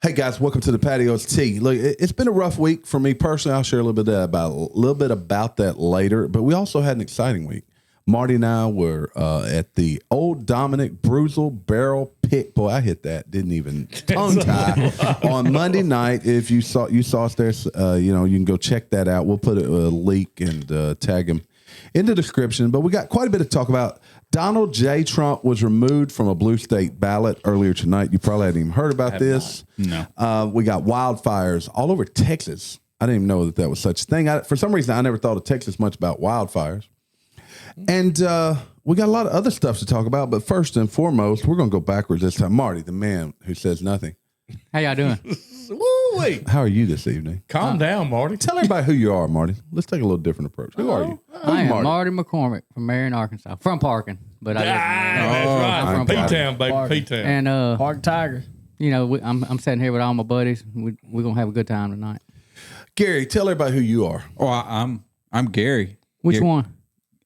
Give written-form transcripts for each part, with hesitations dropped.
Hey guys, welcome to the Patio's Tea. Look, it's been a rough week for me personally. I'll share a little bit about that later. But we also had an exciting week. Marty and I were at the Old Dominic Bruzel Barrel Pick. Boy, I hit that. Didn't even tongue tie on Monday night. If you saw us there, you can go check that out. We'll put a link and tag him in the description. But we got quite a bit to talk about. Donald J. Trump was removed from a blue state ballot earlier tonight. You probably hadn't even heard about this. No. We got wildfires all over Texas. I didn't even know that was such a thing. For some reason, I never thought of Texas much about wildfires. And we got a lot of other stuff to talk about. But first and foremost, we're going to go backwards this time. Marty, the man who says nothing. How y'all doing? Woo-wee. How are you this evening? Calm down, Marty. Tell everybody who you are, Marty. Let's take a little different approach. Who are you? I am Marty McCormick from Marion, Arkansas. From Parkin, but I That's right. I'm from P-Town, baby. P-Town. and Park Tiger. I'm sitting here with all my buddies. We're gonna have a good time tonight. Gary, tell everybody who you are. Oh, I'm Gary. Which one?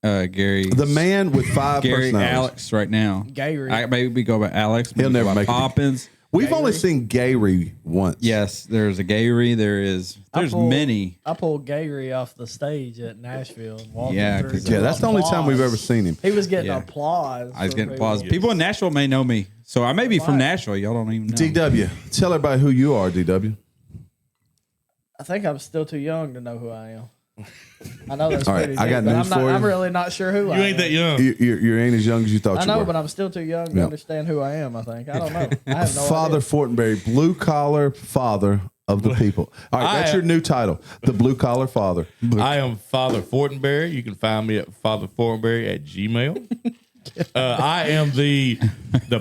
Gary. The man with five Gary personalities. Alex right now. Gary. Maybe go by Alex. He'll never make it. Poppins. We've only seen Gary once. Yes, there's a Gary. There's many. I pulled Gary off the stage at Nashville and walked Yeah, through. Yeah, that's the only time we've ever seen him. He was getting Yeah. applause. I was from getting applause. people. People in Nashville may know me, so I may be from Nashville. Y'all don't even know. DW, tell everybody who you are, DW. I think I'm still too young to know who I am. I know that's All right, pretty I got deep, but news for you. I'm really not sure who I am. You ain't that young. You ain't as young as you thought I you know, were. but I'm still too young to Yeah. understand who I am, I think. I don't know. I have no Father idea. Fortenberry, blue collar father of the people. All right, that's your new title, the blue collar father. I am Father Fortenberry. You can find me at fatherfortenberry@gmail. I am the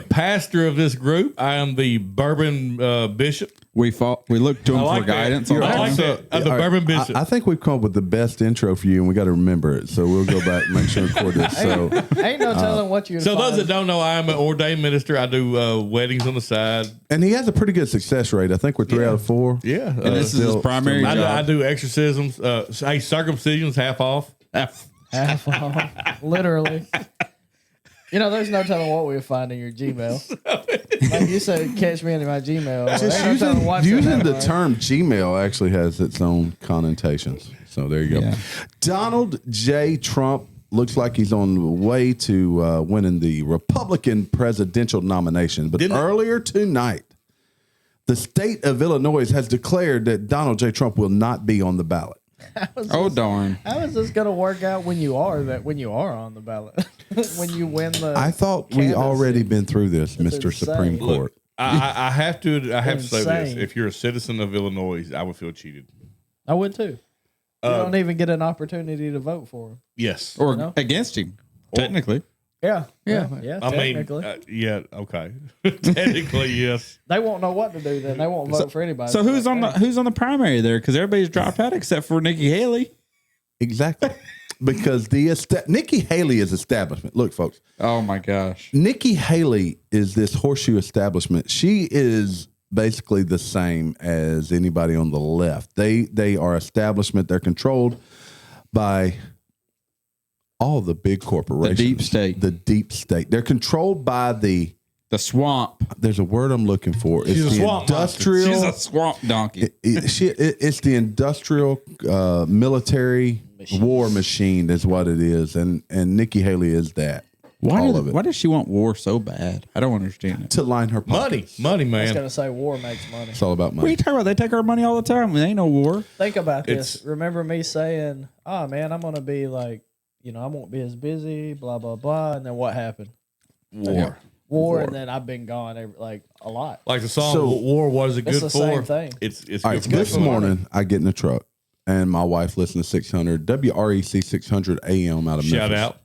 pastor of this group. I am the bourbon bishop. We look to him like for that. guidance. I all the like time. that. I'm the All right, bourbon bishop. I think we've come up with the best intro for you, and we got to remember it. So we'll go back and make sure and record this. So Ain't no telling what you're So those that don't know, I am an ordained minister. I do weddings on the side. and he has a pretty good success rate. I think we're 3 out of 4. Yeah. And this is his primary I job. do exorcisms. Hey, circumcisions half off. half off. Literally. There's no telling what we'll find in your Gmail. Like you said, catch me in my Gmail. Just Ain't no telling what's in using that the one. term Gmail actually has its own connotations. So there you go. Yeah. Donald J. Trump looks like he's on the way to winning the Republican presidential nomination. But earlier tonight, the state of Illinois has declared that Donald J. Trump will not be on the ballot. Oh darn! How is this going to work out when you are on the ballot? When you win the I thought we candidacy? already been through this, It's Mr. Supreme insane. Court. I have to say this. Insane. If you're a citizen of Illinois, I would feel cheated. I would too. You don't even get an opportunity to vote for him. Yes. Or against him, technically. Yeah. Yeah. I mean, Technically. yeah, okay. Technically, yes. They won't know what to do then. They won't vote for anybody. So who's on the primary there? Because everybody's dropped out except for Nikki Haley. Exactly. Because Nikki Haley is establishment. Look, folks. Oh my gosh! Nikki Haley is this horseshoe establishment. She is basically the same as anybody on the left. They are establishment. They're controlled by all the big corporations. The deep state. The deep state. They're controlled by the swamp. There's a word I'm looking for. It's She's a the swamp industrial. She's a swamp donkey. It's the industrial military war machine is what it is. And Nikki Haley is that. Why of it. Why does she want war so bad? I don't understand it. To line her pockets. Money, I was man. going to say war makes money. It's all about What are you money. talking about? They take our money all the time. There ain't no war. Think about this. It's- Remember me saying, "Oh man, I'm going to be like, I won't be as busy, blah blah blah." And then what happened? War, and then I've been gone a lot. Like the song So- "War Was It It's Good the same For?" thing. It's All good right, for this the morning I get in the truck and my wife listens to 600 WREC 600 AM out of Shout Memphis. out.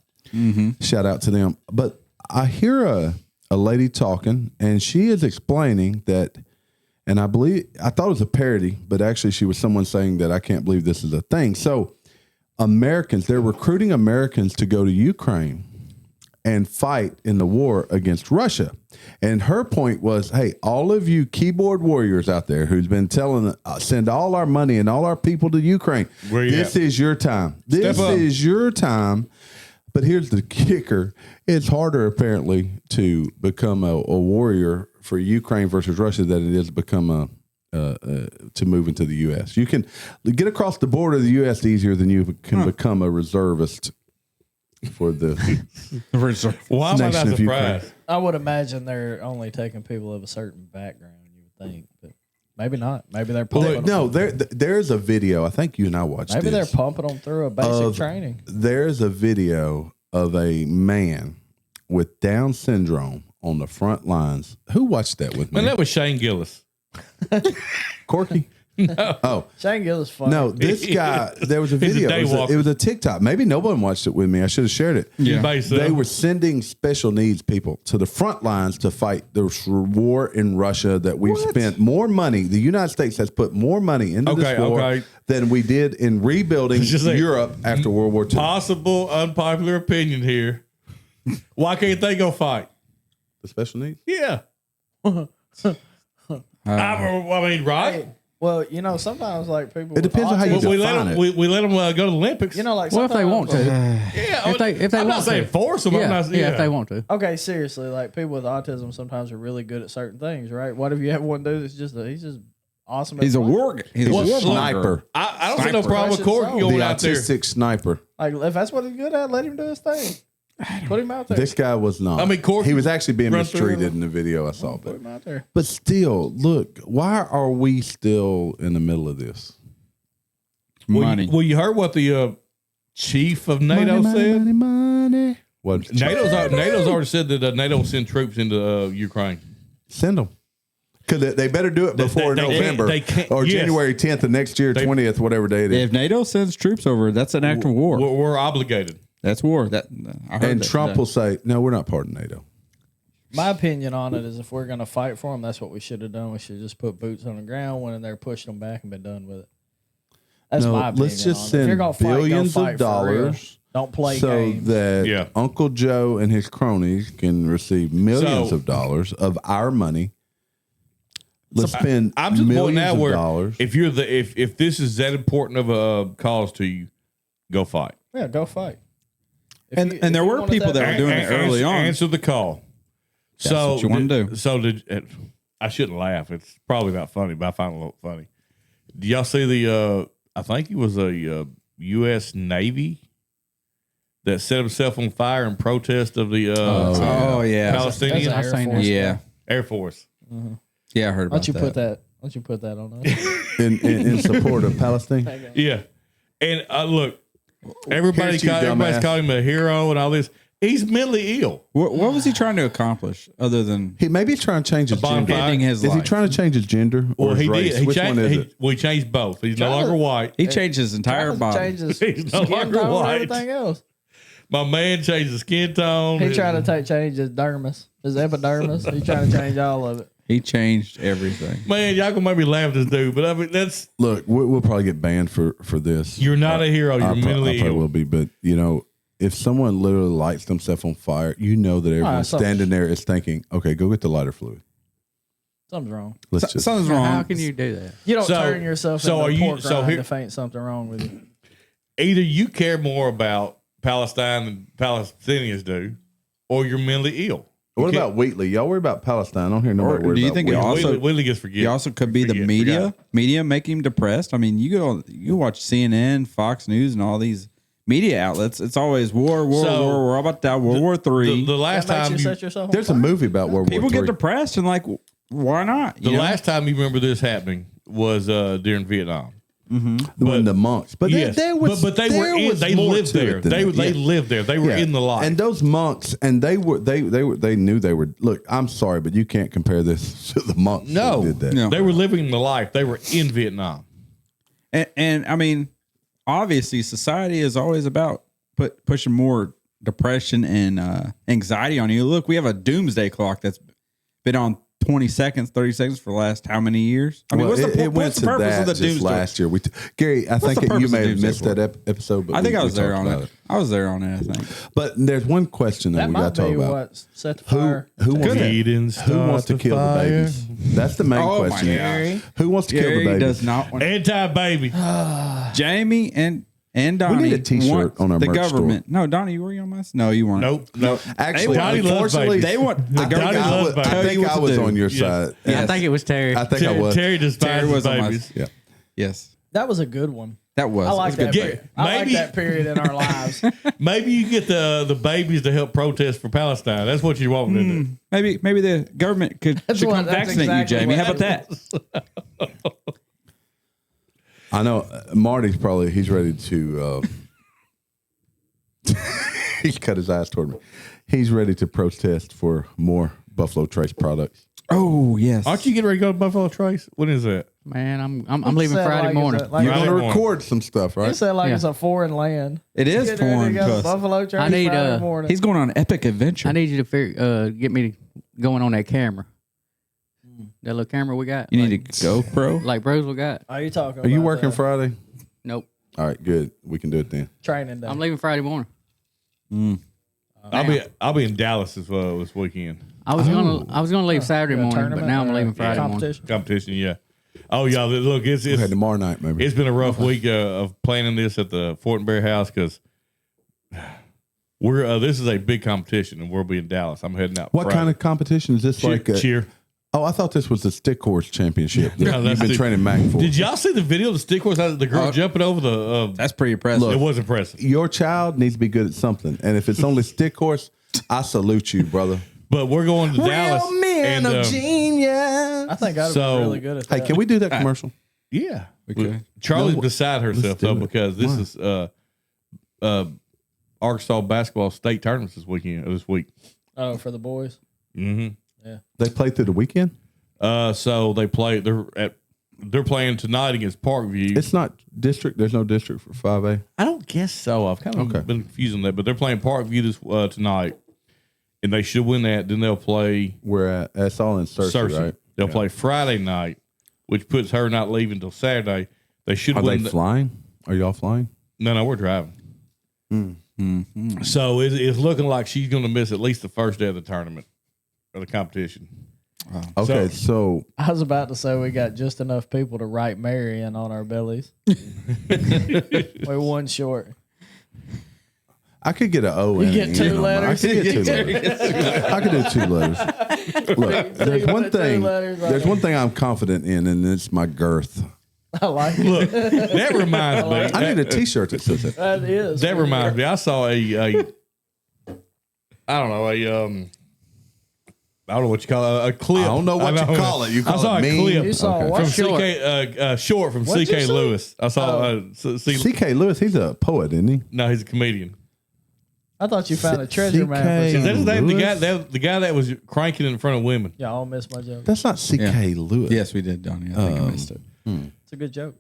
Shout out to them. But I hear a lady talking, and she is explaining that, and I thought it was a parody, but actually she was someone saying that I can't believe this is a thing. So they're recruiting Americans to go to Ukraine and fight in the war against Russia. And her point was, hey, all of you keyboard warriors out there who's been telling send all our money and all our people to Ukraine, Where you this at? is your time. This up. is your time. But here's the kicker. It's harder, apparently, to become a warrior for Ukraine versus Russia than it is to become to move into the U.S. You can get across the border of the U.S. easier than you can become a reservist for the Why am I not nation of Ukraine. surprised? I would imagine they're only taking people of a certain background. You would think, but maybe not. Maybe they're pumping. No, there's a video. I think you and I watched. Maybe this, they're pumping them through a basic training. There's a video of a man with Down syndrome on the front lines. Who watched that with me? Man, that was Shane Gillis. Corky? No. Oh. Shane Gillis funny. No, this guy, there was a He's a video. day It was a TikTok. Maybe no one watched it with me. I should have shared it. Yeah. They were sending special needs people to the front lines to fight the war in Russia that we've spent more money. The United States has put more money into this war than we did in rebuilding Europe after World War II. Possible unpopular opinion here. Why can't they go fight? The special needs? Yeah. I mean, right? Hey, well, you know, sometimes like people. It depends on how you we define let it. we let them go to the Olympics. You know, like Well, if they want to. yeah. if they I'm want not saying to. force them. I'm Yeah, not, if they want to. Okay, seriously, like people with autism sometimes are really good at certain things, right? What if you have one dude that's he's just awesome? He's a fighting? war. He's a He's a war sniper. I don't see no Sniper. problem with Corky going The out there. autistic sniper. Like if that's what he's good at, let him do his thing. Put him out there. This guy was not. I mean, Corky he was actually being run through mistreated him. in the video I saw. Put him out there. But still, look, why are we still in the middle of this? money. Well, you heard what the chief of NATO said? Money. What? NATO's already said that NATO will send troops into Ukraine. Send them. Because they better do it before they can't- November they can't- or yes. January 10th of next year, 20th, whatever day it is. If NATO sends troops over, that's an act of war. We're obligated. That's war. That I heard And that Trump today. will say, no, we're not part of NATO. My opinion on it is if we're going to fight for them, that's what we should have done. We should have just put boots on the ground, went in there, pushed them back, and been done with it. That's No, my opinion. let's just on it. send If you're gonna fight, go billions fight of for real. dollars Don't play so games. that Yeah. Uncle Joe and his cronies can receive millions So- of dollars of our money. Let's spend I'm to the point millions now of where dollars. if you're if this is that important of a cause to you, go fight. Yeah, go fight. If And there you were wanted people that were doing it early on. Answer the call. That's what you wanna do. So I shouldn't laugh. It's probably not funny, but I find it a little funny. Do y'all see the? I think it was a U.S. Navy that set himself on fire in protest of the Oh yeah, Palestinian That's an Air Force. yeah, Air Force. yeah. I heard Why about don't you that. put that? Why don't you put that on us? in support of Palestine. Yeah, and look, everybody's Here's you, dumbass. calling him a hero and all this. He's mentally ill. What was he trying to accomplish other than Maybe he's trying to change his gender. bonfire. ending his Is he life? trying to change his gender or Well, his he race? did. He Which changed. one is it? We changed both. He's no Trying to- longer white. he changed his entire body? Change his He's no skin longer tone and white. everything else. My man changed his skin tone. He trying to change his dermis, his epidermis. He trying to change all of it. He changed everything. Man, y'all gonna make me laugh at this dude, but I mean that's Look, we'll probably get banned for this. you're not a hero. You're I mentally probably ill. will be, but you know, if someone literally lights themselves on fire, you know that everyone so- standing there is thinking, "Okay, go get the lighter fluid." Something's wrong. Let's just. Something's wrong. How can you do that? You don't So- turn yourself so into are a you- pork so rind here- if ain't something wrong with you. Either you care more about Palestine than Palestinians do, or you're mentally ill. What about Wheatley? Y'all worry about Palestine. I don't hear nobody Or worry do you about think it Wheatley. also- Willie gets forget. He also could be the Forget- media. forgot. Media make him depressed. I mean, you watch CNN, Fox News, and all these media outlets. It's always war. So, We're all about that. World War III. The last That makes time you you, set yourself on There's a fire. movie about World People War get III. depressed and like, why not? the last time you remember this happening was during Vietnam. when the monks, but Yes, there was, but they there were in, was they more lived to there. it than They that. they Yeah. lived there. They were Yeah. in the life. And those monks, and they knew they were. Look, I'm sorry, but you can't compare this to the monks. No. who did that. No. They were living the life. They were in Vietnam. And I mean, obviously, society is always about pushing more depression and anxiety on you. Look, we have a doomsday clock that's been on 20 seconds, 30 seconds for the last how many years? I mean, Well, what's the went to purpose that of the just doomsday? last year. Gary, I think the you purpose may of have doomsday missed that episode. But I think I was there talked on about it. I was there on it, I think. But there's one question that That we got might to talk be about. what set the fire. Who wants He didn't who wants to start kill the fire. babies? That's the main Oh, my question. gosh. Who wants to kill the Gary babies? does not want Anti-baby. Jamie and and Donnie. We need a T-shirt want on our the merch government. No, Donnie, were you on my? No, you weren't. Nope. Actually, Donnie loves unfortunately, babies. They want the I think government. Donnie I loves was, babies. I, Tell you think what I to was do. on your Yes. side. I think it was Terry. I think I was. Terry despises was on my- babies. Yeah. Yes, That was a good one. that was. I like It was that. good. Period. I like Maybe- that period in our lives. Maybe you get the babies to help protest for Palestine. That's what you want, isn't it? Maybe the government should come that's vaccinate exactly you, Jamie. what How about that? I know Marty's probably he's ready to. He cut his eyes toward me. He's ready to protest for more Buffalo Trace products. Oh yes. Aren't you getting ready to go to Buffalo Trace? When is that? Man, I'm leaving Said Friday like morning. it's a- like You're Friday going to morning. record some stuff, You right? said like Yeah. it's a foreign land. It is Get ready to foreign go to to us. Buffalo Trace I need, Friday morning. He's going on an epic adventure. I need you to get me going on that camera. That little camera we got. You need to go, bro. like bros we got. Are you talking? Are you about working the Friday? Nope. All right, good. We can do it then. training day? I'm leaving Friday morning. I'll be in Dallas this weekend. I was gonna leave Saturday A morning, but tournament now I'm or leaving a Friday morning. competition. Competition, yeah. Oh, yeah. Look, it's Okay, tomorrow night, maybe. it's been a rough week of planning this at the Fortenberry house because we're this is a big competition and we'll be in Dallas. I'm heading out. What Friday. kind of competition is this? Like a, cheer? Oh, I thought this was the stick horse championship that No, you've that's been the- training Mac for. Did y'all see the video of the stick horse? The girl jumping over the. That's pretty impressive. Look, it was impressive. Your child needs to be good at something, and if it's only stick horse, I salute you, brother. But we're going to Dallas. Real men and, of genius. I think I'd So- be really good at that. Hey, can we do that commercial? Yeah. Okay. Charlie's No, beside herself do though it. because this Why? is Arkansas basketball state tournaments this week. Oh, for the boys. Mm-hmm. They play through the weekend. So they play. They're playing tonight against Parkview. It's not district. There's no district for 5A. I don't guess so. I've kind of Okay. been confused on that, but they're playing Parkview this tonight, and they should win that. Then they'll play We're at. That's all in Searcy, Searcy. right? They'll play Friday night, which puts her not leaving until Saturday. They should Are they win. flying? Are y'all flying? No, we're driving. So it's looking like she's going to miss at least the first day of the tournament or the competition. Okay, so I was about to say we got just enough people to write Marion on our bellies. We're one short. I could get an O. You and get an two E on mine. letters. I could get 2 letters. I could do 2 letters. Look, there's put one 2 thing. letters on There's it. one thing I'm confident in, and it's my girth. I like it. Look, that reminds me. I need a T-shirt that says it. That is. That reminds me. I saw I don't know I don't know what you call it, a clip. I don't know what you call it. You call I saw it a meme? clip You saw Okay. what? from Short. CK short from What'd you CK say? Lewis. I saw C.K. Lewis, he's a poet, isn't he? no, he's a comedian. I thought you found a treasure map. or CK. Is that something. his name? Lewis? The guy that was cranking in front of women. Y'all missed my joke. That's not C.K. Lewis. Yes, we did, Donnie. I think I missed it. It's a good joke.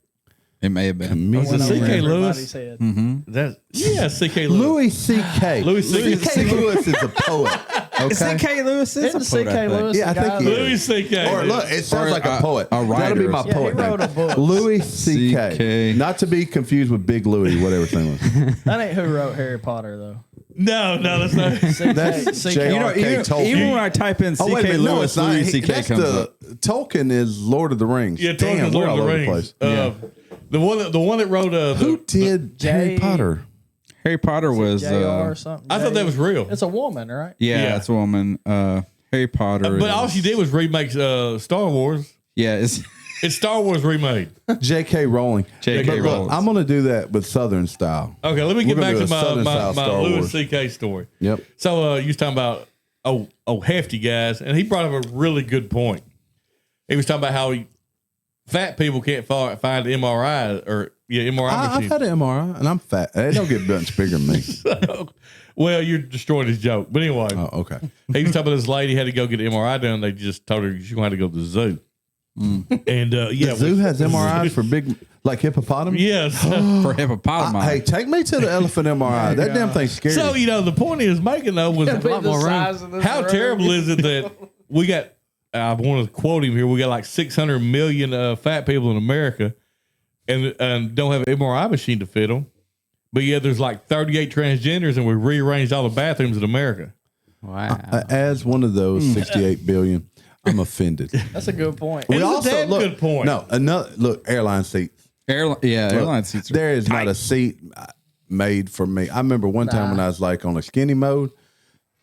It may have been. Comedian. Was it Went over CK everybody's Lewis? head. That yeah, CK Lewis. Louis C.K. Louis C.K. C.K. Lewis is a poet. Okay. C.K. Lewis is Isn't a poet, C.K. I think. Lewis Yeah, I the think guy he that- is. Louis C.K. Or look, it sounds Or like a poet. a That'll be writer. my Yeah, he poet wrote a name. book. Louis C.K. C.K.. Not to be confused with Big Louis, whatever his name was. That ain't who wrote Harry Potter, though. No, that's not. That's CK. J.R.K. You know, Tolkien. even when I type in Oh, wait a C.K. minute. No, Lewis, it's not. Louis C.K. That's comes the up. Tolkien is Lord of the Rings. Yeah, Damn, Tolkien's we're Lord all of the over the Rings. place. The one that wrote Who did Harry J- Potter? Harry Potter was. J.R. or something. I thought that was real. It's a woman, right? Yeah, Yeah. that's a woman. Harry Potter. But all is- she did was remake Star Wars. Yeah, it's It's Star Wars remade. J.K. Rowling. J.K. But look, Rowling. I'm going to do that with Southern style. Okay, let me get We're back gonna to do a Southern style my Star Louis Wars. C.K. story. Yep. So you was talking about hefty guys, and he brought up a really good point. He was talking about how fat people can't find MRI or MRI I've machine. had an MRI, and I'm fat. They don't get much bigger than me. Well, you're destroying his joke. But anyway, Oh, okay. he was talking about this lady had to go get an MRI done. They just told her she had to go to the zoo. And The zoo has MRIs for big, like hippopotamus? Yes. for hippopotami. Hey, take me to the elephant MRI. That damn thing's scary. So, the point he was making, though, was Be lot the more room. size of this how room. terrible is it that we got, I want to quote him here, we got like 600 million fat people in America and don't have an MRI machine to fit them. But yeah, there's like 38 transgenders and we rearranged all the bathrooms in America. Wow. as one of those 68 billion, I'm offended. That's a good point. It's a damn good point. No, another look, airline seats. Airline seats. There is not a seat made for me. I remember one time when I was like on a skinny mode,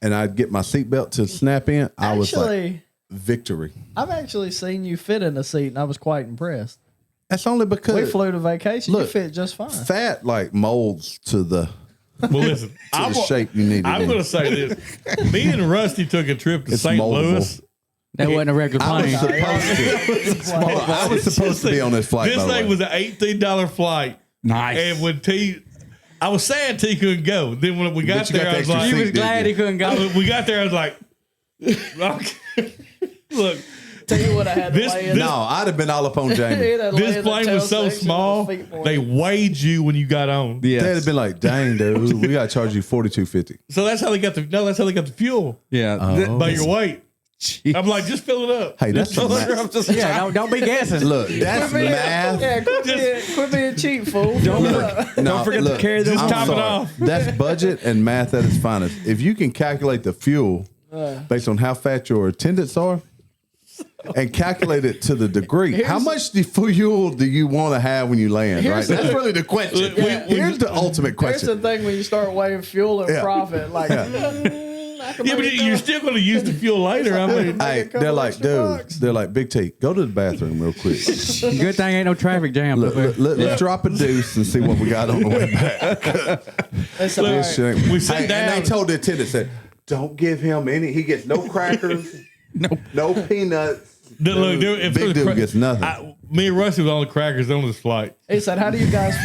and I'd get my seatbelt to snap in. I was like, victory. I've actually seen you fit in a seat, and I was quite impressed. That's only because We flew to vacation. Look, you fit just fine. fat like molds to the Well, listen, the shape you need. I'm going to say this. Me and Rusty took a trip to It's St. moldable. Louis. That wasn't a regular I was plane. supposed to. I was supposed to be on this flight. This by the thing way. was an $18 flight. Nice. And when I was sad T couldn't go. Then when we got you got there, the I was extra like, He seat, was glad didn't he couldn't go. we got there, I was like, okay. Look, Tell you what, I had to This- lay in. No, I'd have been all up on Jamie. this plane was so small, they weighed you when you got on. They'd Yes. have been like, "Dang, dude, we got to charge you $42.50." So that's how they got that's how they got the fuel Yeah. by your weight. Jeez. I'm like, just fill it up. Hey, that's Just fill it math. up. Just Yeah, don't be guessing. Look, that's math. Yeah, quit being cheap, fool. Don't forget to carry those I'm top it sorry. off. That's budget and math at its finest. If you can calculate the fuel based on how fat your attendants are and calculate it to the degree, how much fuel do you want to have when you land? Right? That's really the question. Here's the ultimate Here's the question. thing when you start weighing fuel and Yeah. profit, like, I can Yeah, but make it you're go. still going to use the fuel later. I mean, Hey, couple they're like, extra dude, bucks. they're like, Big T, go to the bathroom real quick. Good thing ain't no traffic jam. Let's drop a deuce and see what we got on the way back. It's all This right. shit ain't- We sit Hey, down. and they told the attendant, said, don't give him any. He gets no crackers, no peanuts. look, dude, if Big it was dude gets nothing. me and Rusty was on the crackers on this flight. He said, "How do you guys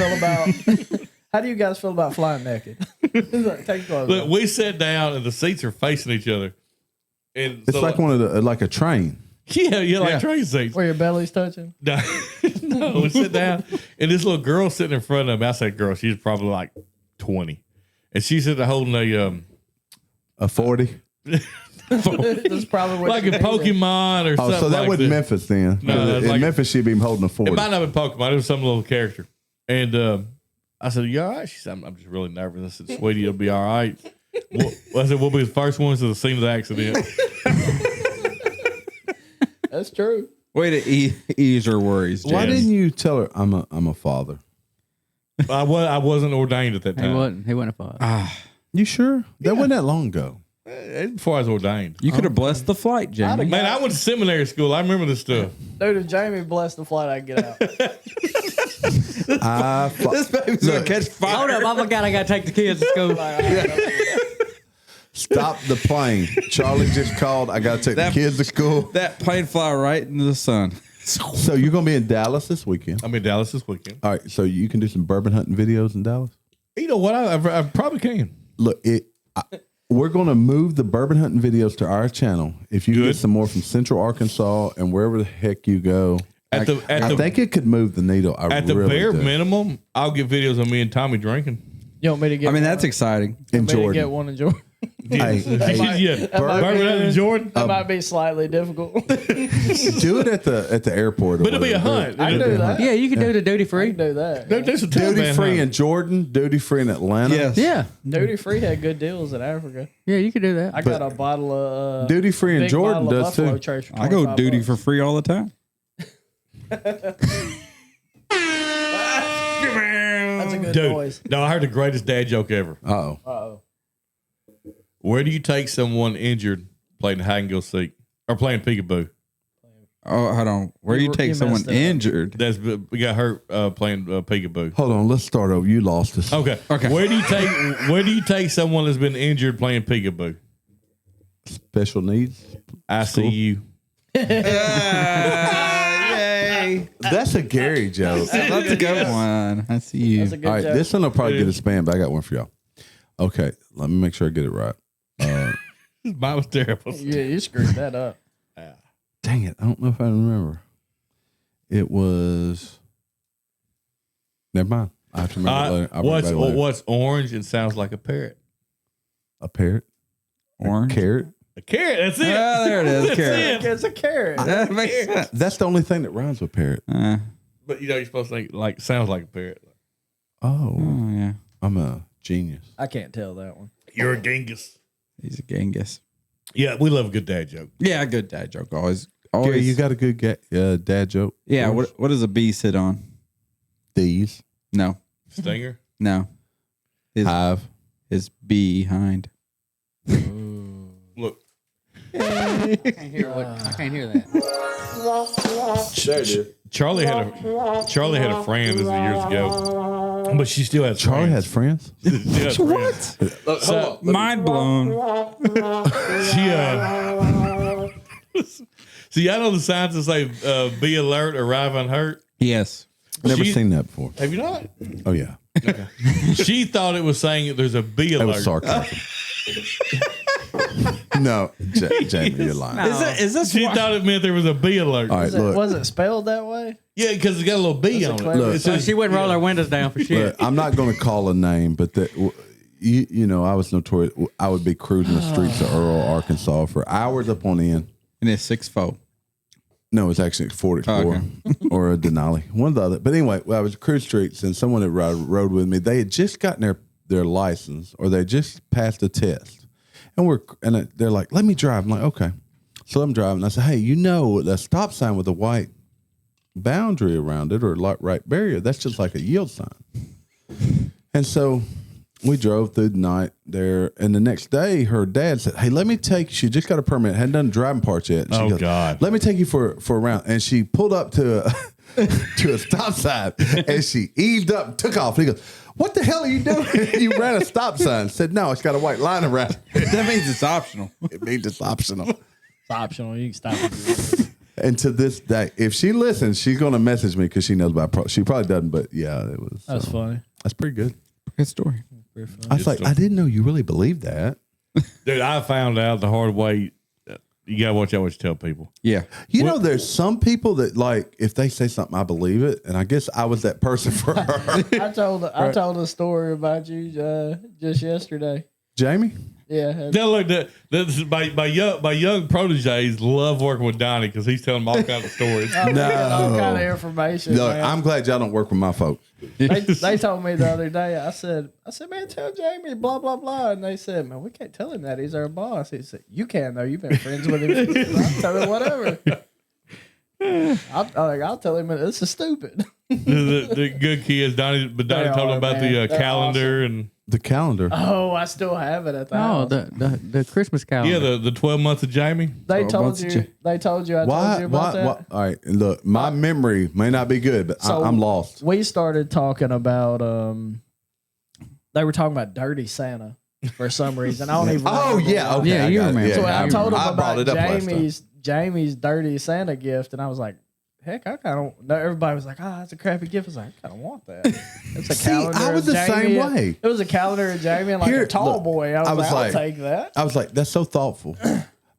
feel about flying naked?" He's like, take your clothes Look, off. we sat down and the seats are facing each other. And It's so, like one of the like a train. like train seats. Where your belly's touching. No, we sit down and this little girl sitting in front of me. I say girl, she's probably like 20. And she's sitting there holding A 40. That's probably what like you a needed. Pokemon or Oh, something so that like wasn't that. Memphis then. No, it's in like- Memphis, she'd be holding a 40. It might not have been Pokemon. It was some little character. And I said, you all right? She said, I'm just really nervous. I said, sweetie, it'll be all right. I said, we'll be the first ones to the scene of the accident. That's true. Way to ease her worries. Why Jan. didn't you tell her I'm a father? I wasn't ordained at that He time. wasn't. He wasn't a father. You sure? That wasn't that long ago. Before I was ordained. You could have blessed the flight, Jamie. Man, I went to seminary school. I remember this stuff. Dude, if Jamie blessed the flight, I can get out. This baby's gonna catch fire. Hold up, I forgot I got to take the kids to school. Stop the plane. Charlie just called. I got to take That- the kids to school. That plane fly right into the sun. So you're going to be in Dallas this weekend. I'm in Dallas this weekend. All right. So you can do some bourbon hunting videos in Dallas? You know what? I probably can. Look, we're going to move the bourbon hunting videos to our channel. If you Good. get some more from Central Arkansas and wherever the heck you go, At the think it could move the needle. at the really bare do. minimum, I'll get videos of me and Tommy drinking. You want me to get I mean, one? that's exciting. in Want me to get Jordan. one in Jordan? Hey, Yeah, might Bourbon be- Hunting Jordan. That might be slightly difficult. do it at the airport. or But it'll be a whatever. hunt. I can do that. Yeah, you can do the duty I free. can do that. There's a Duty Taliban free hunt. in Jordan, duty free in Atlanta. Yes. Yeah, Duty free had good deals in Africa. yeah, you can do that. I got a bottle of Duty free in big Jordan bottle of does Buffalo too. Trace for I go 25 duty bucks. for free all the time. That's a good Dude, noise. no, I heard the greatest dad joke ever. Oh, Uh-oh. Where do you take someone injured playing hide and go seek or playing peekaboo? Oh, hold on. Where do you You take messed someone it up. injured? We got hurt playing peekaboo. hold on. Let's start over. You lost us. Okay. Where do you take someone that's been injured playing peekaboo? Special needs. ICU. Yay. That's a Gary joke. That's a good one. I see you. That's a good All right, joke. this one will probably get a spam, but I got one for y'all. Okay, let me make sure I get it right. Mine was terrible. Yeah, you screwed that up. Dang it, I don't know if I remember. It was. Never mind. I have to remember it later. I'll bring it back later. What's orange and sounds like a parrot? A parrot? Orange. Carrot? A carrot. That's it. Ah, there it is. That's Carrot. it. It's a carrot. That makes sense. That's the only thing that rhymes with parrot. But you're supposed to think like sounds like a parrot. Oh, Oh, yeah. I'm a genius. I can't tell that one. You're a Genghis. He's a Genghis. Yeah, we love a good dad joke. Yeah, good dad joke. Always. Gary, you got a good dad joke? Yeah. for us? What does a bee sit on? These. No. Stinger. No. Hive. His behind. Look, I can't hear that. Charlie had a friend this is years ago, but she still has Charlie friends. has friends? What? So, Mind blown. see, I know the signs that say "Be alert, arrive unhurt." Yes. Never She- seen that before. Have you not? Oh, yeah. She thought it was saying that there's a "Be That alert." was sarcasm. No, Jamie, you're lying. Is this She thought it meant there was a "Be alert." All right, look. Was it spelled that way? Yeah, because it's got a little B on it. clever- It So says- she wouldn't roll her windows down for shit. Look, I'm not going to call a name, but you know, I was notorious. I would be cruising the streets of Earl, Arkansas for hours up on end. And it's 6'4". No, it's actually a Ford Explorer or a Denali, one of the other. But anyway, I was cruise streets, and someone that rode with me, they had just gotten their license, or they just passed a test, and they're like, "Let me drive." I'm like, "Okay." So I'm driving. I said, "Hey, you know, the stop sign with a white boundary around it or right barrier, that's just like a yield sign." And so we drove through the night there, and the next day her dad said, "Hey, let me take," she just got a permit, hadn't done driving parts yet. She Oh, God. "Let me take you for a round." And she pulled up to a stop sign, and she eased up and took off. And he goes, "What the hell are you doing?" "You ran a stop sign." Said, "No, it's got a white line around it." That means it's optional. It means it's optional. It's optional. You can stop it. And to this day, if she listens, she's going to message me because she knows about she probably doesn't, but yeah, it was. That's funny. That's pretty good. Good story. I was like, I didn't know you really believed that. Dude, I found out the hard way. You gotta watch out what you tell people. Yeah. You know, there's some people that like if they say something, I believe it, and I guess I was that person for her. I told a story about you just yesterday. Jamie, Yeah. Now look, my young proteges love working with Donnie because he's telling them all kinds of stories. I'm getting all kind of information. look, man. I'm glad y'all don't work with my folk. They told me the other day. I said, man, tell Jamie blah blah blah, and they said, man, we can't tell him that he's our boss. He said, you can though. You've been friends with him. I'll tell him whatever. I'll tell him this is stupid. the good kids, Donnie, but Donnie They told are, him about man. the They're calendar and The calendar. Oh, I still have it at the No, house. the Christmas calendar. the 12 months of Jamie. They Oh, told what's you. They told you. I told you about that. All right, look, my memory may not be good, but So I'm lost. We started talking about. They were talking about Dirty Santa for some reason. I don't even. Oh remember yeah, why. okay, Yeah, I you got it. remember. Yeah, So I told him I brought about it up last time. Jamie's Dirty Santa gift, and I was like, heck, I kind of. No, everybody was like, that's a crappy gift. I was like, I kind of want that. It's a See, calendar. I was of the same Jamie. way. It was a calendar of Jamie and like Here, a tall look, boy. I was like, I'll take that. I was like, that's so thoughtful.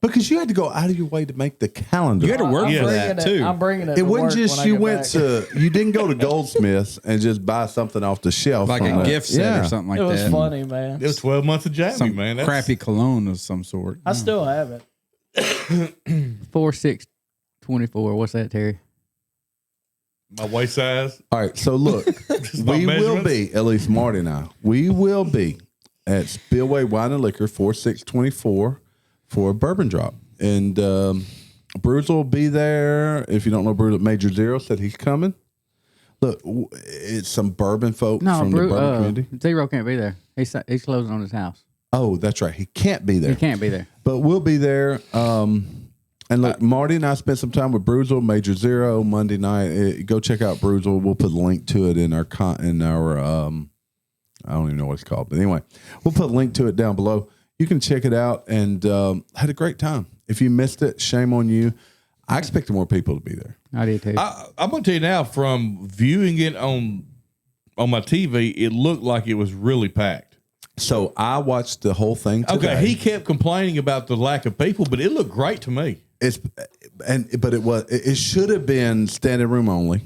Because you had to go out of your way to make the calendar. You had to work I'm for bringing that it- too. I'm bringing it. It to wasn't work just when I you get went back. to, you didn't go to Goldsmiths and just buy something off the shelf. Like from a that. gift set Yeah. or something like It was that. funny, man. It was 12 months of Jamie, Some man. That's crappy cologne of some sort. I still have it. 4624. What's that, Terry? my waist size. All right, so look, my we will measurements. be, at least Marty and I, we will be at Spillway Wine and Liquor 4624 for a bourbon drop. And Bruce will be there. If you don't know Bruce, Major Zero said he's coming. Look, it's some bourbon folk No, from the bourbon community. Zero can't be there. He's closing on his house. Oh, that's right. He can't be there. He can't be there. But we'll be there. And look, Marty and I spent some time with Bruzel, Major Zero, Monday night. Go check out Bruzel. We'll put a link to it in our I don't even know what it's called. But anyway, we'll put a link to it down below. You can check it out and had a great time. If you missed it, shame on you. I expected more people to be there. I did too. I'm going to tell you now, from viewing it on my TV, it looked like it was really packed. So I watched the whole thing today. Okay, he kept complaining about the lack of people, but it looked great to me. It should have been standing room only,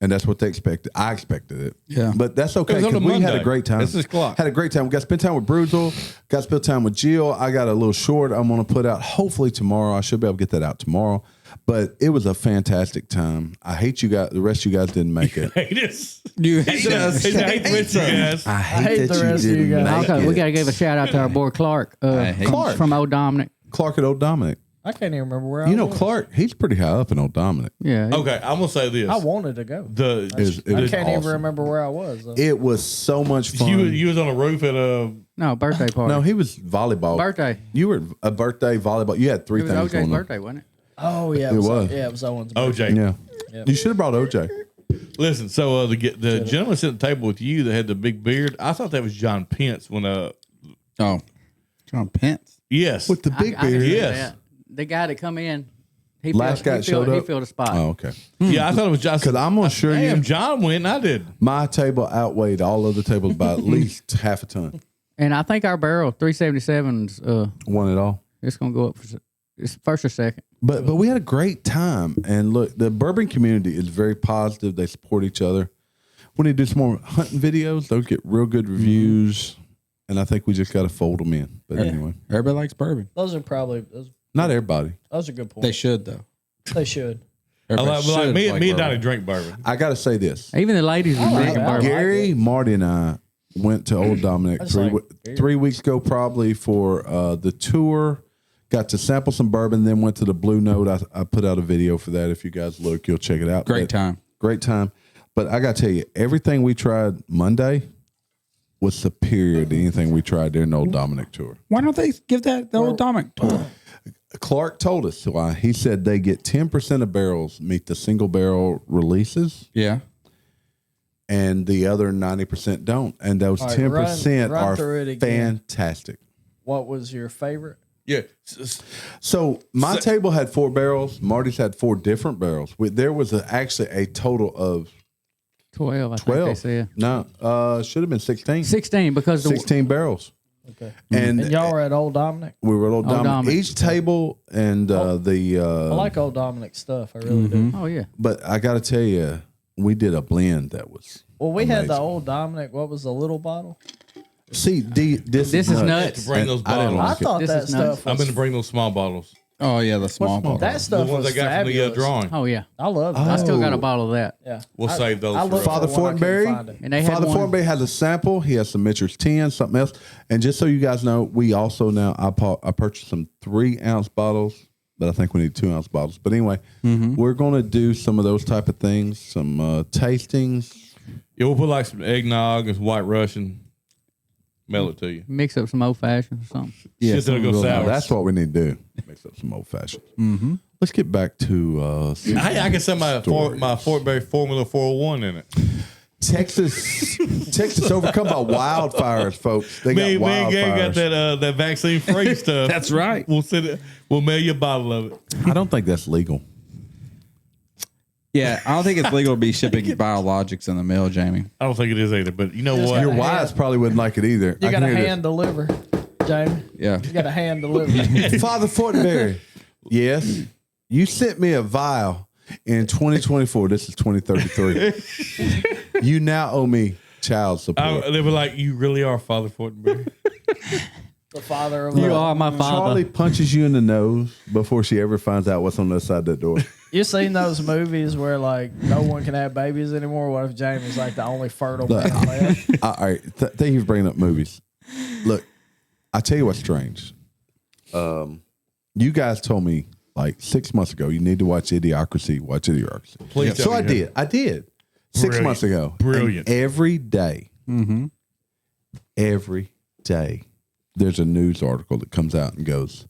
and that's what they expected. I expected it. Yeah. But that's okay It was on because a we had Monday. a great time. It's 6 o'clock. Had a great time. We got to spend time with Bruzel. Got to spend time with Jill. I got a little short I'm going to put out hopefully tomorrow. I should be able to get that out tomorrow. But it was a fantastic time. I hate you guys. The rest of you guys didn't make it. Hate us. You hate us. I hate the rest of you guys. I hate the rest of you guys. Okay, we got to give a shout out to our boy Clark. I hate from, Clark. from Old Dominic. Clark at Old Dominic. I can't even remember where I was. Clark, he's pretty high up in Old Dominic. Yeah. Okay, I'm gonna say this. I wanted to go. It I was can't even awesome. remember where I was. Though. It was so much fun. You was on a roof at a. No, birthday party. No, he was volleyball. Birthday. You were a birthday volleyball. You had three It was things OJ's going on. birthday, wasn't it? Oh yeah, It was. Yeah, it was Owen's birthday. OJ. Yeah. Yep. You should have brought OJ. Listen, so the gentleman sitting at the table with you that had the big beard, I thought that was John Pence when Oh, John Pence. yes. With the big I can beard. see Yes. that. The guy that come in, he Last guy that showed He up? filled a spot. Oh, okay. Yeah, I thought it was John. Because I'm going to assure Damn, you, John went and I did. my table outweighed all other tables by at least half a ton. And I think our barrel 377's Won it all. it's gonna go up for it's first or second. But we had a great time. And look, the bourbon community is very positive. They support each other. We need to do some more hunting videos. Those get real good reviews. And I think we just got to fold them in. But anyway, Everybody likes bourbon. Those are probably not everybody. those are good points. They should though. They should. Everybody should me like and Donnie bourbon. drink bourbon. I got to say this. Even the ladies were drinking that. bourbon. Gary, Marty, and I went to Old Dominic just like beer. 3 weeks ago, probably for the tour. Got to sample some bourbon, then went to the Blue Note. I put out a video for that. If you guys look, you'll check it out. Great But- time. Great time. But I got to tell you, everything we tried Monday was superior to anything we tried during the Old Dominic tour. Why don't they give that the old Dominic tour? Clark told us why. He said they get 10% of barrels meet the single barrel releases, Yeah. and the other 90% don't. And those All right, 10% run through it are again. fantastic. What was your favorite? Yeah. So my table had 4 barrels. Marty's had 4 different barrels. There was actually a total of 12, I 12. think they said. No, should have been 16. 16 because the 16 barrels. Okay. And And y'all were at Old Dominic. we were at Old Dominic. Dominic. Each table and I the like Old Dominic stuff. I really do. Oh yeah. but I got to tell you, we did a blend that was. Well, we had the Amazing. Old Dominic. What was the little bottle? See, this This is nuts. To bring those I didn't bottles. I like it. thought This that is nuts. stuff I'm was. going to bring those small bottles. Oh yeah, the small bottle. That The stuff ones was I got from the fabulous. drawing. Oh yeah. I love that. I still got a Oh. bottle of that. Yeah. We'll save those I for looked Father for one, I couldn't Fortenberry. find it. And they had Father one. Fortenberry has a sample. He has some Mitchell's 10, something else. And just so you guys know, we also now, I purchased some 3-ounce bottles, but I think we need 2-ounce bottles. But anyway, we're going to do some of those type of things, some tastings. Yeah, we'll put like some eggnog and some White Russian. Mail it to you. Mix up some old fashioned or something. Shit that'll go Now, sour. that's what we need to do. Mix up some old fashions. Let's get back to I can send my Stories. Fortenberry Formula 401 in it. Texas. Texas overcome by wildfires, folks. They got Me and Gary got wildfires. that vaccine free stuff. That's right. We'll send it. We'll mail you a bottle of it. I don't think that's legal. Yeah, I don't think it's legal to be shipping biologics in the mail, Jamie. I don't think it is either. But you know Just what? Your hand- wives probably wouldn't like it either. You I got can to hear this. hand deliver, Jamie. Yeah. You got to hand deliver. Father Fortenberry. Yes. You sent me a vial in 2024. This is 2033. You now owe me child support. They were like, "You really are Father Fortenberry." The father of You love. are my Charlie father. punches you in the nose before she ever finds out what's on the other side of that door. You seen those movies where like no one can have babies anymore? What if Jamie's like the only fertile man left? All right. Thank you for bringing up movies. Look, I tell you what's strange. You guys told me like 6 months ago you need to watch Idiocracy. Watch Idiocracy. Please So tell I me did. I did. 6 Brilliant. months ago. Brilliant. And every day, every day, there's a news article that comes out and goes,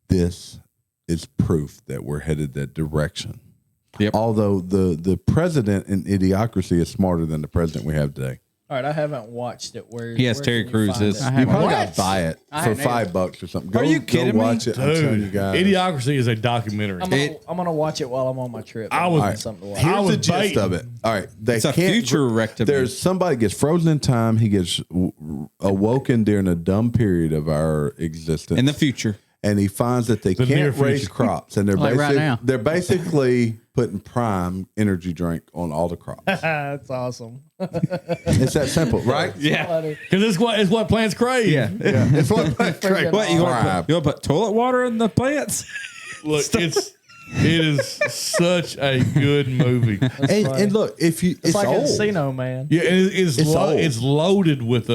"This is proof that we're headed that direction." Yep. Although the president in Idiocracy is smarter than the president we have today. All right, I haven't watched it. Where He has where Terry can you find Crews' it? I You haven't probably watched got to buy it I for hadn't $5 or something. Go, Are you kidding go me? watch it. I'm telling you Dude, guys. Idiocracy is a documentary. I'm gonna watch it while I'm on my trip. I was- Need something to watch. I Here's was the gist baiting. of it. All right, they It's a can't. future rectum. There's somebody gets frozen in time. He gets awoken during a dumb period of our existence In the future. and he finds that they The near can't raise future. crops, and they're Like right now. they're basically putting prime energy drink on all the crops. That's awesome. It's that simple, right? Yeah. Because it's what plants crave. Yeah. Yeah, it's what Freaking What, you Prime. want to put toilet water in the plants? Look, it is such a good movie. and look, if you It's like old. Encino Man. Yeah, and it's It's old. it's loaded with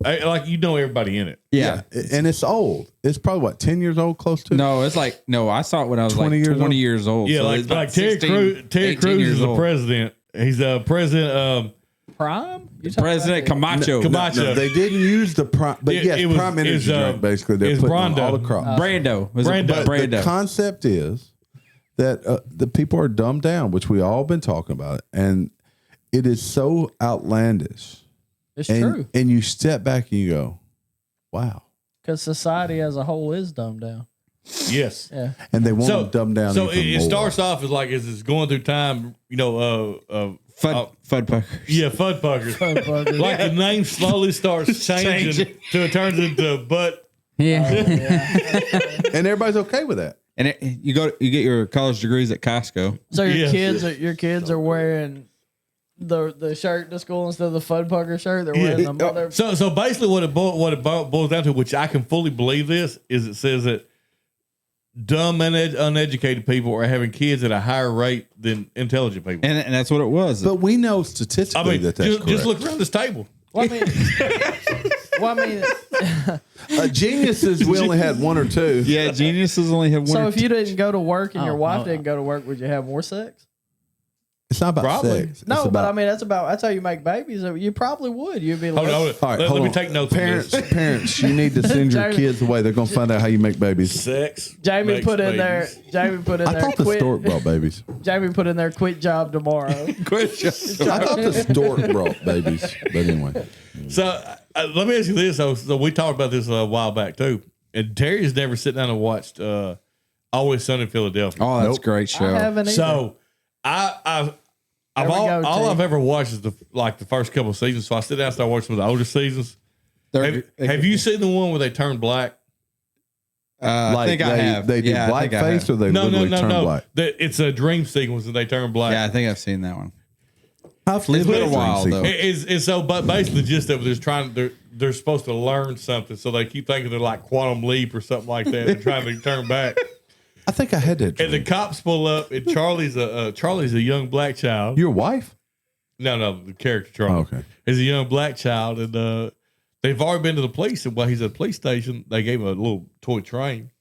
Like you know everybody in it. Yeah. And it's old. It's probably what 10 years old, close to. No, it's like I saw it when I was 20 like years 20 old? years old. Yeah, So like it's about Terry 16, Crews. Terry 18 Crews years is the old. president. He's the president. Prime? You talking President about Camacho. Camacho. No, they didn't use the prime, but yes, it was- prime energy it's, drink. Basically, they're it's putting on Brando. all the crops. Brando. Was it Brando. But Brando. the concept is that the people are dumbed down, which we all been talking about, and it is so outlandish. It's and, true. And you step back and you go, "Wow!" Because society as a whole is dumbed down. Yes. Yeah. And they want to dumb down. So even it more. starts off as like as it's going through time. Fud Puckers. Yeah, Fud Puckers. Motherfucker. Like the name slowly starts changing till it turns into butt. Yeah. and everybody's okay with that. And you get your college degrees at Costco. So your Yes. kids are wearing the shirt to school instead of the Fudpucker shirt. They're wearing the mother. So basically, what it boils down to, which I can fully believe this, is it says that dumb and uneducated people are having kids at a higher rate than intelligent people. And that's what it was. But we know I statistically mean, that's just correct. look around this table. Well, I mean, Geniuses, we only had one or two. yeah, geniuses only have one. so or if you didn't go to work and your Oh, wife no. didn't go to work, would you have more sex? It's not about Probably. sex. No, It's but about, I mean that's how you make babies. You probably would. You'd be like, Hold on. all right, Let hold me on. take notes on Parents, this. parents, you need to send your Jamie- kids away. They're going to find out how you make babies. Sex. Jamie makes put in babies. there. Jamie put in I there. thought the Quit. stork brought babies. Jamie put in there. Quit job tomorrow. I thought the stork brought babies. But anyway. So let me ask you this. So we talked about this a while back too. And Terry's never sit down and watched Always Sunny in Philadelphia. Oh, that's Nope. a great show. I haven't either. So I've There we go, all T. I've ever watched is the first couple of seasons. So I sit down and start watching some of the older seasons. Have you seen the one where they turn black? I think I have. They do Yeah, I think I blackface have. or they literally turn black? It's a dream sequence and they turn black. Yeah, I think I've seen that one. I've lived been a that while, dream though. sequence. It's so, but basically, just that they're supposed to learn something, so they keep thinking they're like Quantum Leap or something like that. They're trying to turn back, I think I had that and the dream. cops pull up, and Charlie's a young black child. Your wife? No, the character Charlie. Okay. Is a young black child, and they've already been to the police. And while he's at the police station, they gave him a little toy train.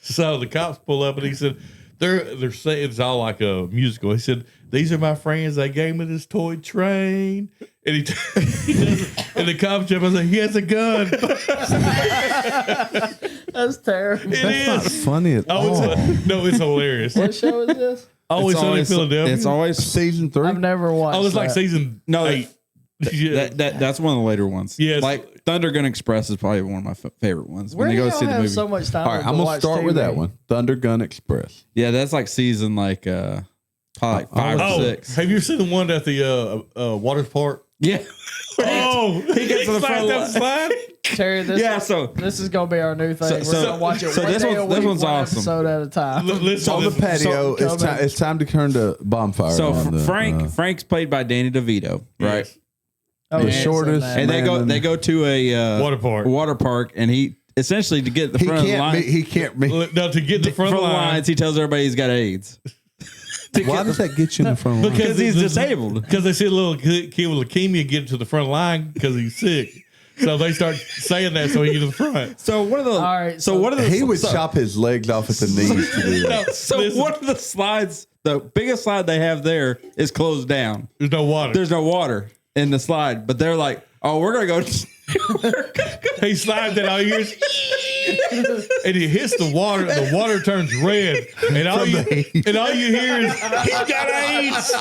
So the cops pull up, and he said, "They're saying it's all like a musical." He said, "These are my friends. They gave me this toy train." And he does, and the cops jump and say, "He has a gun." That's terrible. It That's not is. funny at all. It's hilarious. What show is this? Always Sunny in Philadelphia. It's always Season 3? I've never watched. Oh, it's like that. season No, 8. Yeah. that's one of the later ones. Yes. Like Thunder Gun Express is probably one of my favorite ones. Where When do you y'all go see the have movie. so much time? All right, to I'm going to watch start with TV? that one. Thunder Gun Express. Yeah, that's like season probably like 5 or Oh, 6. have you seen the one at the water park? Yeah. Oh, he gets to the front line. slide. Terry, this Yeah, is, so- this is gonna be our new thing. We're so- gonna watch it so one this day one- a this week, one's one awesome. episode at a time. Listen, On the patio, so- it's time to turn to bonfire. So on the, Frank's played by Danny DeVito, right? Yes. Oh, the yeah, shortest it's in And that. they go to a Water park. and he essentially to get the he front of the can't line. meet. He can't meet. No, to get the front front of the line. lines, he tells everybody he's got AIDS Why does that get you in the front line? because he's disabled. Because they see a little kid with leukemia get to the front line because he's sick. So they start saying that so he gets to the front. So one of the All right, so so- one of the He would so, chop his legs off at the knees to do that. So Listen. one of the slides, the biggest slide they have there is closed down. There's no water. There's no water in the slide, but they're like, "Oh, we're gonna go." He slides and all you hear is and he hits the water, and the water turns red, and all you hear is he's got AIDS.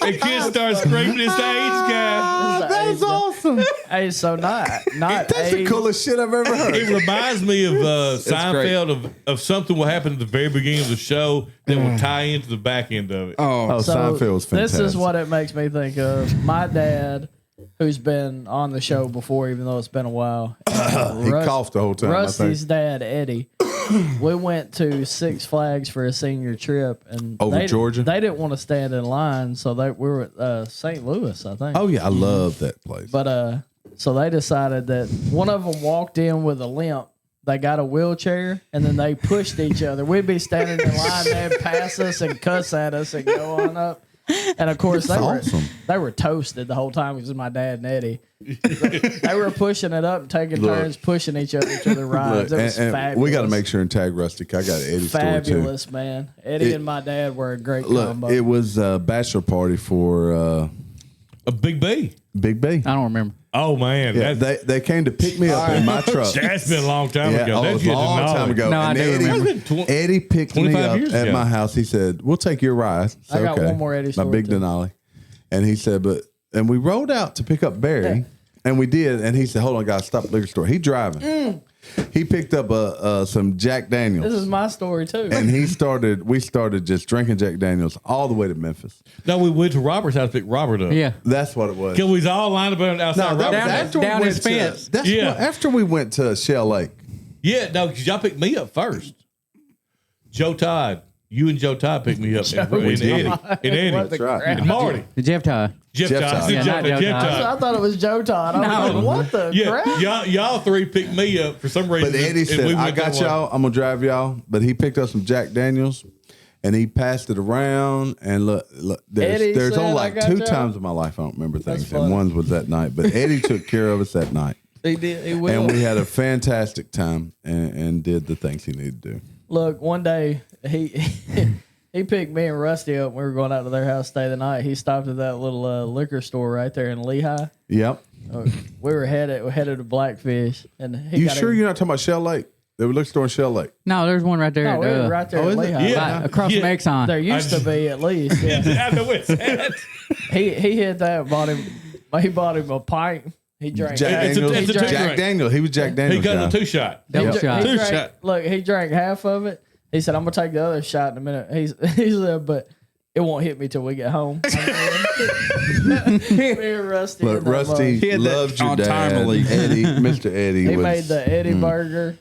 And kid starts screaming, "It's the AIDS guy!" That's awesome. Hey, so not That's the AIDS. coolest shit I've ever heard. It reminds me of Seinfeld of something will happen at the very beginning of the show that will tie into the back end of it. Oh, Oh, So Seinfeld was fantastic. this is what it makes me think of. My dad, who's been on the show before, even though it's been a while. He coughed the whole time. Rusty's dad, Eddie. We went to Six Flags for a senior trip, and Over Georgia? They didn't want to stand in line, so we were at St. Louis, I think. Oh yeah, I love that place. But so they decided that one of them walked in with a limp. They got a wheelchair, and then they pushed each other. We'd be standing in line, they'd pass us and cuss at us and go on up. And of course, That's awesome. they were toasted the whole time because my dad and Eddie. They were pushing it up and taking turns pushing each other rides. It was fabulous. We got to make sure and tag Rustic. I got Eddie's story too. Fabulous, man. Eddie and my dad were a great combo. It was a bachelor party for A Big B. Big B. I don't remember. Oh man, Yeah, they came to pick me up in my truck. that's been a long time Yeah, ago. it That's was a long time ago. No, I And do remember. Eddie picked me 25 up years at ago. my house. He said, "We'll take your ride." So, I got okay. one more Eddie My story, big too. Denali. And he said, and we rode out to pick up Barry, and we did. And he said, "Hold on, guys, stop at the liquor store." He driving. He picked up some Jack Daniels. This is my story too. And we started just drinking Jack Daniels all the way to Memphis. No, we went to Robert's house to pick Robert up. Yeah. That's what it was. Because we was all lined up outside No, that was Robert's house. after we down went his fence. to. That's Yeah. what, after we went to Shell Lake. Yeah, no, because y'all picked me up first. Joe Todd. You and Joe Todd picked me up. And Eddie. And Eddie. What the right. crap? And Marty. Jeff Todd. Jeff Jeff Todd. Todd. Yeah, not Joe Jeff Todd. Todd. I thought it was Joe Todd. I was like, what the Yeah, crap? y'all three picked me up for some reason. But Eddie and said, we "I went got that way. y'all. I'm gonna drive y'all." But he picked up some Jack Daniels, and he passed it around. And look Eddie there's said, only "I like got 2 y'all." times in my life I don't remember things, funny. and one was that night. But Eddie took care of us that night, He did. He will. and we had a fantastic time and did the things he needed to do. Look, one day he picked me and Rusty up. We were going out to their house to stay the night. He stopped at that little liquor store right there in Lehigh. Yep. We were headed to Blackfish, and he You got sure him- you're not talking about Shell Lake? They were liquor store in Shell Lake. No, there's one right there. No, we were right there Oh, at is it? Lehigh. Yeah. right across from Yeah. Exxon. There used to be at least. Yeah. I know it's that. he hit that. He bought him a pint. He drank. Jack It's a- Daniels. it's a two Jack drink. Daniels. He was Jack He Daniels. got guy. a 2-shot. Double He shot. Two drank- shot. Look, he drank half of it. He said, "I'm gonna take the other shot in a minute." He said, "But it won't hit me till we get home." Me and Rusty. Look, in that Rusty He had that loved your on dad. timely. Eddie, Mr. Eddie. He was, made the Eddie burger.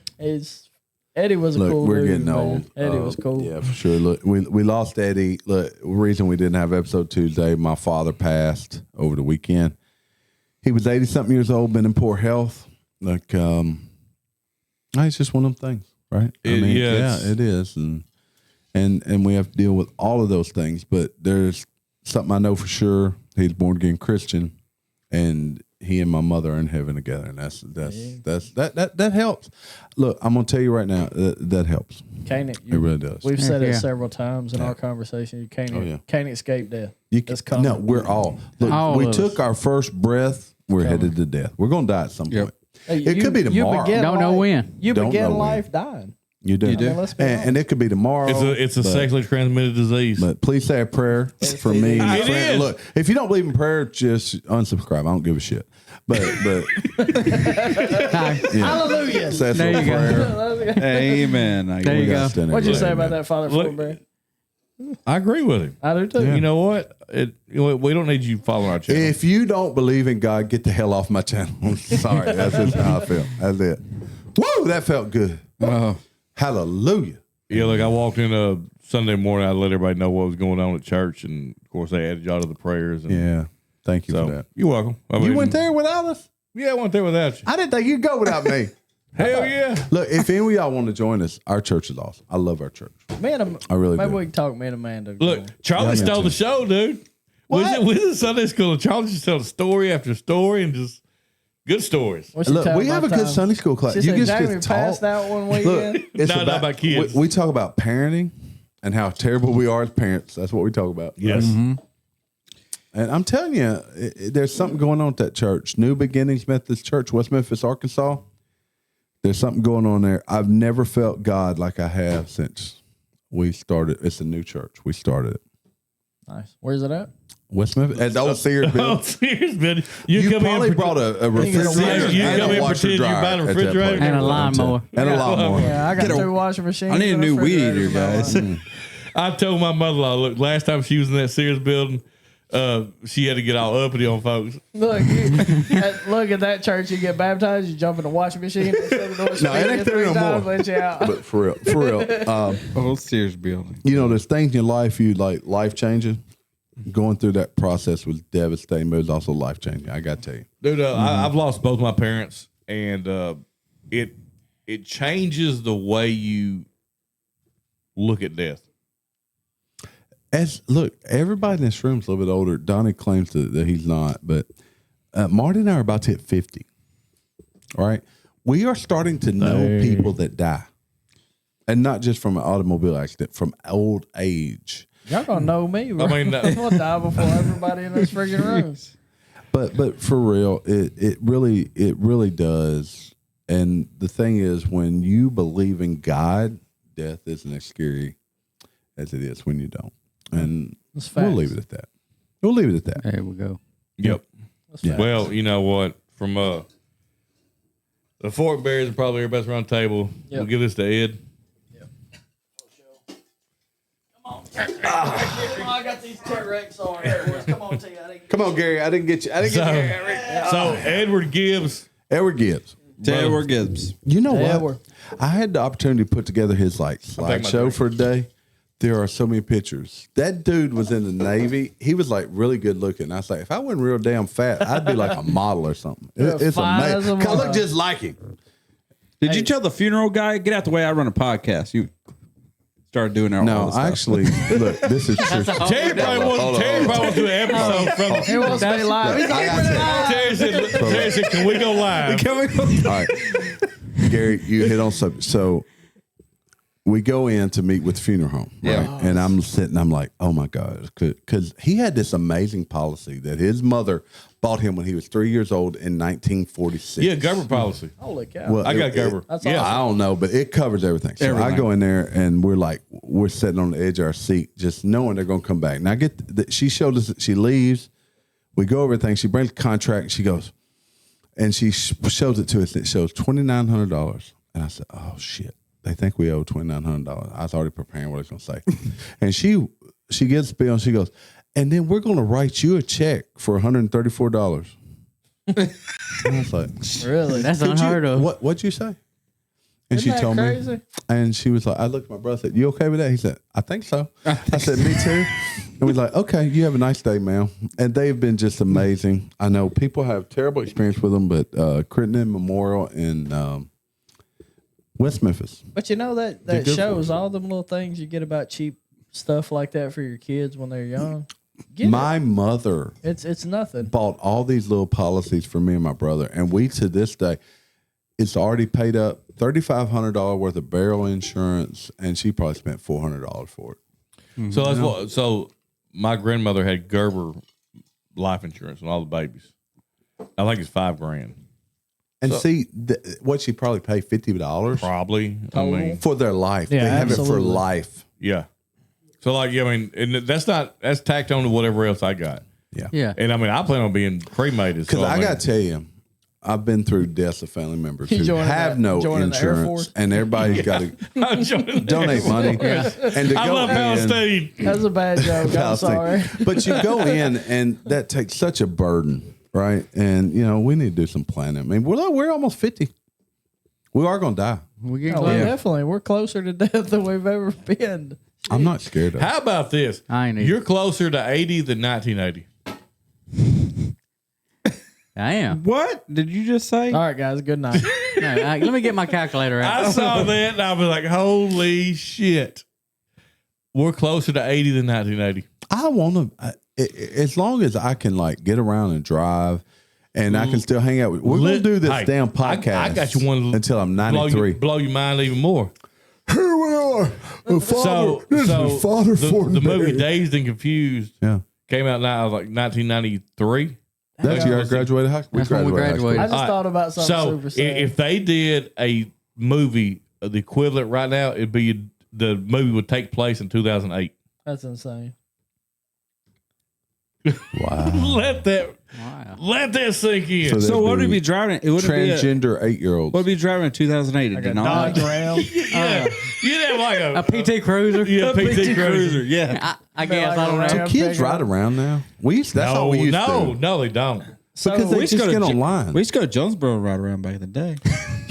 Eddie was a Look, cool we're dude. getting man. old. Eddie was cool. Yeah, for sure. Look, we lost Eddie. Look, the reason we didn't have episode Tuesday, my father passed over the weekend. He was 80-something years old, been in poor health. Like, it's just one of them things, right? Yeah, it is. And we have to deal with all of those things. But there's something I know for sure. He's born again Christian, and he and my mother are in heaven together, and that helps. Look, I'm gonna tell you right now, that helps. Can't It really does. We've said it Yeah. several times in our conversation. You can't Oh, yeah. can't escape death. You It's can, coming. no, we're all. Look, All we of took us. our first breath. We're headed to death. We're gonna die at some Yep. point. Hey, It could be tomorrow. Don't know when. You Don't begin know when. life dying. You do. You do. I mean, let's be And it could be tomorrow. It's a sexually transmitted disease. But please say a prayer for me. and It friend. is. Look, if you don't believe in prayer, just unsubscribe. I don't give a shit. But Hallelujah. say a There you go. prayer. Amen. There you We go. gotta stand What'd you everybody. say about that, Father Look- Fortenberry? I agree with him. I do too. You know what? We don't need you following our channel. If you don't believe in God, get the hell off my channel. I'm sorry. That's just how I feel. That's it. Woo, that felt good. Oh, Hallelujah. Yeah, look, I walked in Sunday morning. I let everybody know what was going on at church, and of course, they added y'all to the prayers. And Yeah. Thank you so for that. you're welcome. I You mean, went there without us? Yeah, I went there without you. I didn't think you'd go without me. Hell yeah. Look, if any of y'all want to join us, our church is awesome. I love our church. I really maybe do. we can talk me and Amanda. Look, Charlie Yeah, me stole too. the show, dude. We was in Sunday school, and Charlie just told story after story and just good stories. What's she Look, telling we have a about good time? Sunday school class. She You said just Jamie talk. passed out one Look, weekend. it's No, not about kids. We talk about parenting and how terrible we are as parents. That's what we talk about. Yes. And I'm telling you, there's something going on at that church. New Beginnings Methodist Church, West Memphis, Arkansas. There's something going on there. I've never felt God like I have since we started. It's a new church. We started it. Nice. Where's it at? West Memphis, at the old Sears Oh, building. serious, man. You come probably in, brought a refrigerator You and come a in washer pretend you dryer buying a at that refrigerator place. And a lawnmower. And a lawnmower. Yeah, I got Get a- 2 washing machines. I need a and new weed refrigerator eater, for my guys. wife. I told my mother-in-law, look, last time she was in that Sears building, she had to get all uppity on folks. Look, look at that church. You get baptized, you jump in the washing machine. No, it ain't there no more. Let you out. But for real. old Sears building. You know, there's things in your life you like life changing. Going through that process was devastating, but it was also life changing. I got to tell you. Dude, I've lost both my parents, and it changes the way you look at death. Look, everybody in this room's a little bit older. Donnie claims that he's not, but Marty and I are about to hit 50. All right. We are starting to know people that die. And not just from an automobile accident, from old age. Y'all gonna know me, bro. I mean, I'll die before everybody in this freaking room. But for real, it really does. And the thing is, when you believe in God, death isn't as scary as it is when you don't. And we'll leave it at that. We'll leave it at that. There we go. Yep. Yeah. Well, you know what? From the Fortenberries are probably our best round table. Yep. We'll give this to Ed. I got these T-Rex on here, boys. Come on, T. Come on, Gary. I didn't get you. So Edward GIbbs. Edward GIbbs. Edward GIbbs. You know Edward. what? I had the opportunity to put together his taking my slideshow drink. for a day. There are so many pictures. That dude was in the Navy. He was like really good looking. I was like, if I wasn't real damn fat, I'd be like a model or something. It's fine as a amazing. I look mug. just like him. Did you tell the funeral guy, get out the way, I run a podcast? You started doing all No, this stuff. actually, look, this is true. Terry probably wants to do an episode from. He wants to be live. He's like, Terry said, "Can we go live?" All right, Gary, you hit on something. So we go in to meet with the funeral home, right? Yeah. And I'm sitting, I'm like, oh my God, because he had this amazing policy that his mother bought him when he was 3 years old in 1946. Yeah, government policy. holy cow. Well, I got Gerber. That's Yeah. I don't know, but it covers everything. So I go in there and we're sitting on the edge of our seat, just knowing they're going to come back. Now she showed us that she leaves. We go over everything. She brings the contract. She goes, and she shows it to us. It shows $2,900. And I said, oh shit, they think we owe $2,900. I was already preparing what I was going to say. And she gets the bill and she goes, and then we're going to write you a check for $134. And I was like, Really? That's unheard of. what'd you say? And Isn't she that told crazy? me, and she was like, I looked at my brother, said, you okay with that? He said, I think so. I said, me too. And we was like, okay, you have a nice day, ma'am. And they've been just amazing. I know people have terrible experience with them, but Crittenden Memorial in West Memphis. But you know that good for shows all them little things you get about cheap stuff like that for your kids when they're young. Get My mother it's nothing. bought all these little policies for me and my brother, and we to this day, it's already paid up $3,500 worth of burial insurance, and she probably spent $400 for it. So that's what. So my grandmother had Gerber life insurance on all the babies. I think it's $5,000 And see, what she probably paid $50 probably. I mean, for their life. Yeah, they have it for absolutely. life. yeah. So like, I mean, and that's tacked on to whatever else I got. Yeah. And I mean, I plan on being cremated. Because So, I mean, got to tell you, I've been through deaths of family members You who joining have the- no joining the Air insurance, Force? and everybody's got to I'm joining donate money. And to I go love in, Palestine. That's a bad joke. I'm Palestine. sorry. But you go in, and that takes such a burden, right? And you know, we need to do some planning. I mean, we're almost 50. We are going to die. We get Oh, close. definitely. We're closer to death than we've ever been. I'm not scared of it. How about this? I ain't either. You're closer to 80 than 1980. I am. What did you just say? All right, guys. Good night. No, let me get my calculator out. I saw that and I was like, holy shit. We're closer to 80 than 1980. I want to, as long as I can like get around and drive, and I can still hang out with. We're going to do this Hey, damn podcast. I got you one until I'm 93. blow your mind even more. Here we are. So Father the movie Fortenberry. Dazed and Confused Yeah. came out now like 1993. That's year I graduated high school. That's when we high school. graduated. I just All right. thought about something So super sad. if they did a movie, the equivalent right now, it'd be the movie would take place in 2008. That's insane. Wow. Let that sink in. So So what would he be driving? It would be Transgender 8-year-olds. what would be driving in 2008? Like A a Denali? Dodge Ram. Yeah, you'd have like A PT Cruiser. yeah, PT Cruiser. Yeah. I guess. like I don't a know. Do Ram kids pickup. ride around now? That's all we used to do. No, they don't. So Because they we used to just go to get Jo- online. We used to go to Jonesboro right around back in the day.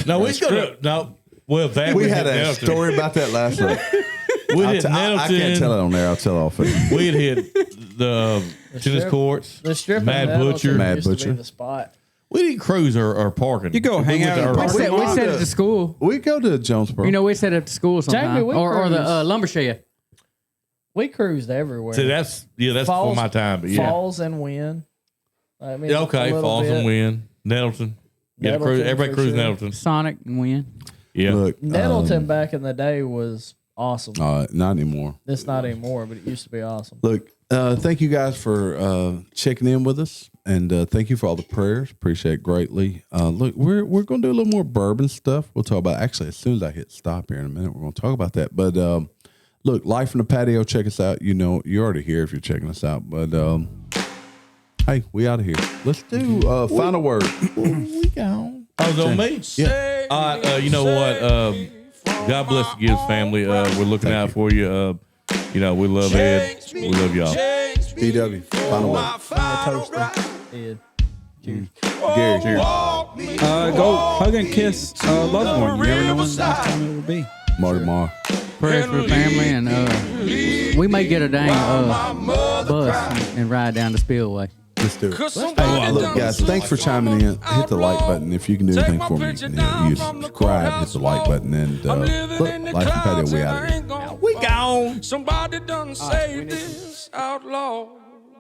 No, we go to no. Well, that We hit had a Nettleton. story about that last night. We I hit can't Nettleton. tell it on there. I'll tell it off. We had hit the tennis strip. courts. the strip Mad of Nettleton Butcher. Mad used to Butcher. be the spot. We didn't cruise or parking. You go We hang went out to in Irvine. park. We said it to school. We go to Jonesboro. You know, we said it to school sometime. Jamie, we or the cruised. lumber shed. We cruised everywhere. See, that's before my time, but yeah. Falls and Win. I mean, Okay, Falls and Win. Nettleton. Yeah, Nettleton everybody for cruised sure. Nettleton. Sonic and Win. Yeah. Look, Nettleton back in the day was awesome. not anymore. It's not anymore, but it used to be awesome. Look, thank you guys for checking in with us, and thank you for all the prayers. Appreciate it greatly. Look, we're going to do a little more bourbon stuff. We'll talk about actually as soon as I hit stop here in a minute. We're going to talk about that. But look, Life from the Patio. Check us out. You know, you're already here if you're checking us out. But hey, we out of here. Let's do final word. We gone. Oh, it's on me? Yeah. All right, you know what? God bless the Gibbs family. We're looking out for you. You know, we love Ed. We love y'all. DW, final word. Ed. Gary, cheers. Go hug and kiss a loved one. You never know when the last time it will be. Marty Mar. Prayers for the family, and we may get a dang bus and ride down the spillway. Let's do it. Hey, look, guys, thanks for chiming in. Hit the like button. If you can do anything for me, you subscribe, hit the like button, and look, Life from Patio, we out of here. We gone. Somebody done say this out loud.